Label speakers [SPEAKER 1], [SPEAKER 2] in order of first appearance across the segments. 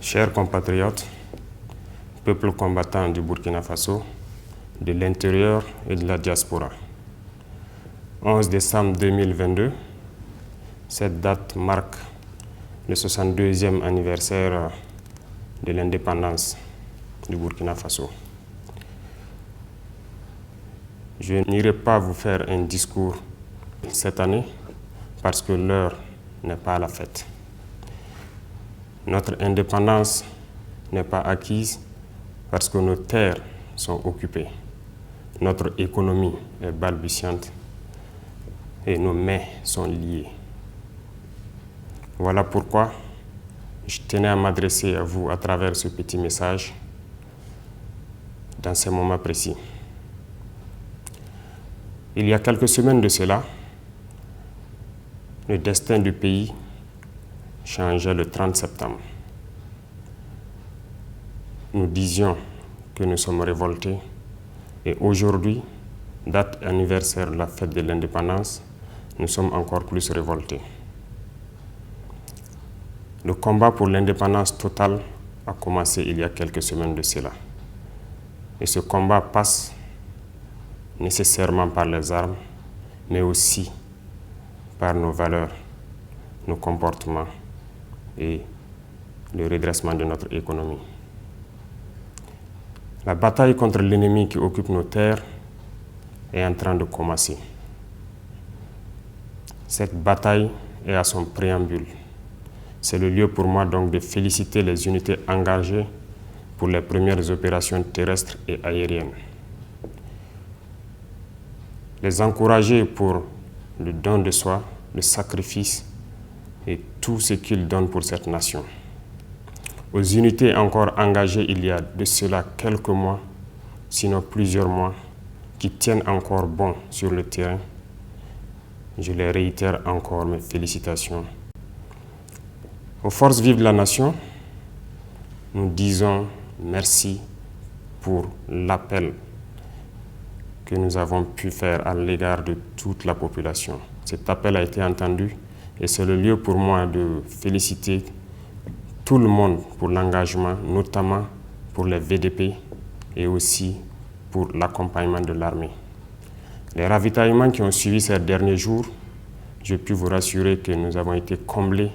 [SPEAKER 1] Chers compatriotes, peuple combattant du Burkina Faso, de l'intérieur et de la diaspora. 11 décembre 2022, cette date marque le 62e anniversaire de l'indépendance du Burkina Faso. Je n'irai pas vous faire un discours cette année parce que l'heure n'est pas à la fête. Notre indépendance n'est pas acquise parce que nos terres sont occupées. Notre économie est balbutiante et nos mains sont liées. Voilà pourquoi je tenais à m'adresser à vous à travers ce petit message dans ces moments précis. Il y a quelques semaines de cela, le destin du pays changeait le 30 septembre. Nous disions que nous sommes révoltés et aujourd'hui, date anniversaire de la fête de l'indépendance, nous sommes encore plus révoltés. Le combat pour l'indépendance totale a commencé il y a quelques semaines de cela. Et ce combat passe nécessairement par les armes, mais aussi par nos valeurs, nos comportements et le redressement de notre économie. La bataille contre l'ennemi qui occupe nos terres est en train de commencer. Cette bataille est à son préambule. C'est le lieu pour moi donc de féliciter les unités engagées pour les premières opérations terrestres et aériennes. Les encourager pour le don de soi, le sacrifice et tout ce qu'ils donnent pour cette nation. Aux unités encore engagées il y a de cela quelques mois, sinon plusieurs mois, qui tiennent encore bon sur le terrain, je les réitère encore mes félicitations. Aux forces vives de la nation, nous disons merci pour l'appel que nous avons pu faire à l'égard de toute la population. Cet appel a été entendu et c'est le lieu pour moi de féliciter tout le monde pour l'engagement, notamment pour les VDP et aussi pour l'accompagnement de l'armée. Les ravitaillements qui ont suivi ces derniers jours, je puis vous rassurer que nous avons été comblés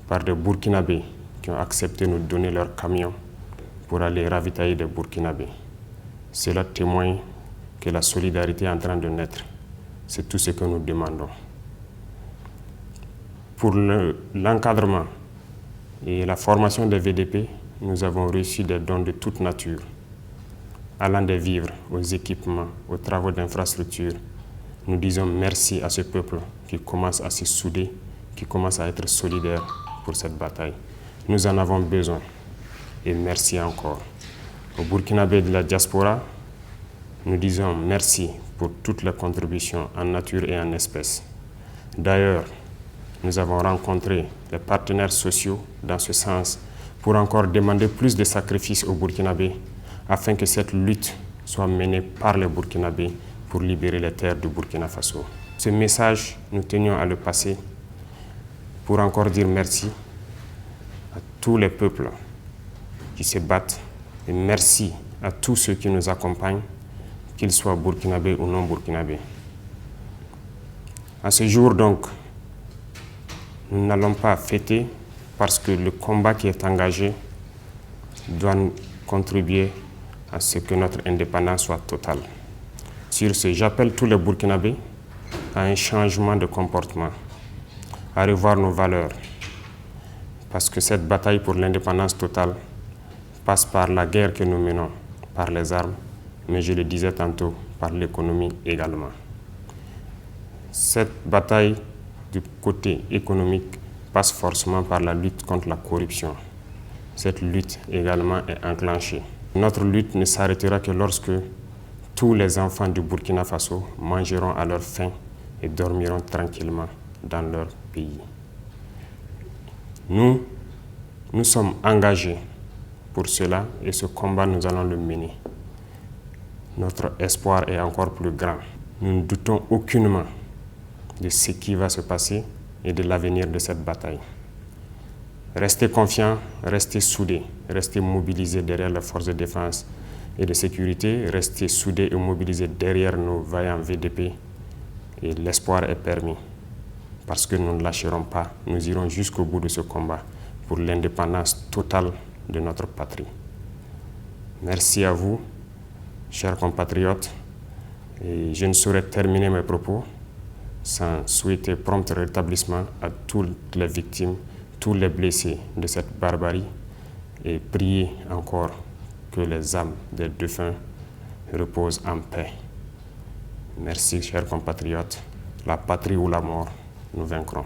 [SPEAKER 1] par des Burkinabés qui ont accepté de nous donner leurs camions pour aller ravitailler des Burkinabés. Cela témoigne que la solidarité est en train de naître. C'est tout ce que nous demandons. Pour l'encadrement et la formation des VDP, nous avons reçu des dons de toute nature, allant des vivres aux équipements, aux travaux d'infrastructure. Nous disons merci à ce peuple qui commence à se souder, qui commence à être solidaire pour cette bataille. Nous en avons besoin et merci encore. Au Burkinabé de la diaspora, nous disons merci pour toutes les contributions en nature et en espèces. D'ailleurs, nous avons rencontré les partenaires sociaux dans ce sens pour encore demander plus de sacrifices aux Burkinabés afin que cette lutte soit menée par les Burkinabés pour libérer les terres du Burkina Faso. Ce message, nous tenions à le passer pour encore dire merci à tous les peuples qui se battent et merci à tous ceux qui nous accompagnent, qu'ils soient burkinabés ou non burkinabés. À ce jour donc, nous n'allons pas fêter parce que le combat qui est engagé doit contribuer à ce que notre indépendance soit totale. Sur ce, j'appelle tous les Burkinabés à un changement de comportement, à revoir nos valeurs, parce que cette bataille pour l'indépendance totale passe par la guerre que nous menons, par les armes, mais je le disais tantôt, par l'économie également. Cette bataille du côté économique passe forcément par la lutte contre la corruption. Cette lutte également est enclenchée. Notre lutte ne s'arrêtera que lorsque tous les enfants du Burkina Faso mangeront à leur faim et dormiront tranquillement dans leur pays. Nous sommes engagés pour cela et ce combat, nous allons le mener. Notre espoir est encore plus grand. Nous ne doutons aucunement de ce qui va se passer et de l'avenir de cette bataille. Restez confiants, restez soudés, restez mobilisés derrière les forces de défense et de sécurité, restez soudés et mobilisés derrière nos vaillants VDP. Et l'espoir est permis, parce que nous ne lâcherons pas. Nous irons jusqu'au bout de ce combat pour l'indépendance totale de notre patrie. Merci à vous, chers compatriotes. Et je ne saurais terminer mes propos sans souhaiter prompt rétablissement à toutes les victimes, tous les blessés de cette barbarie et prier encore que les âmes des défunts reposent en paix. Merci, chers compatriotes. La patrie ou la mort, nous vaincrons.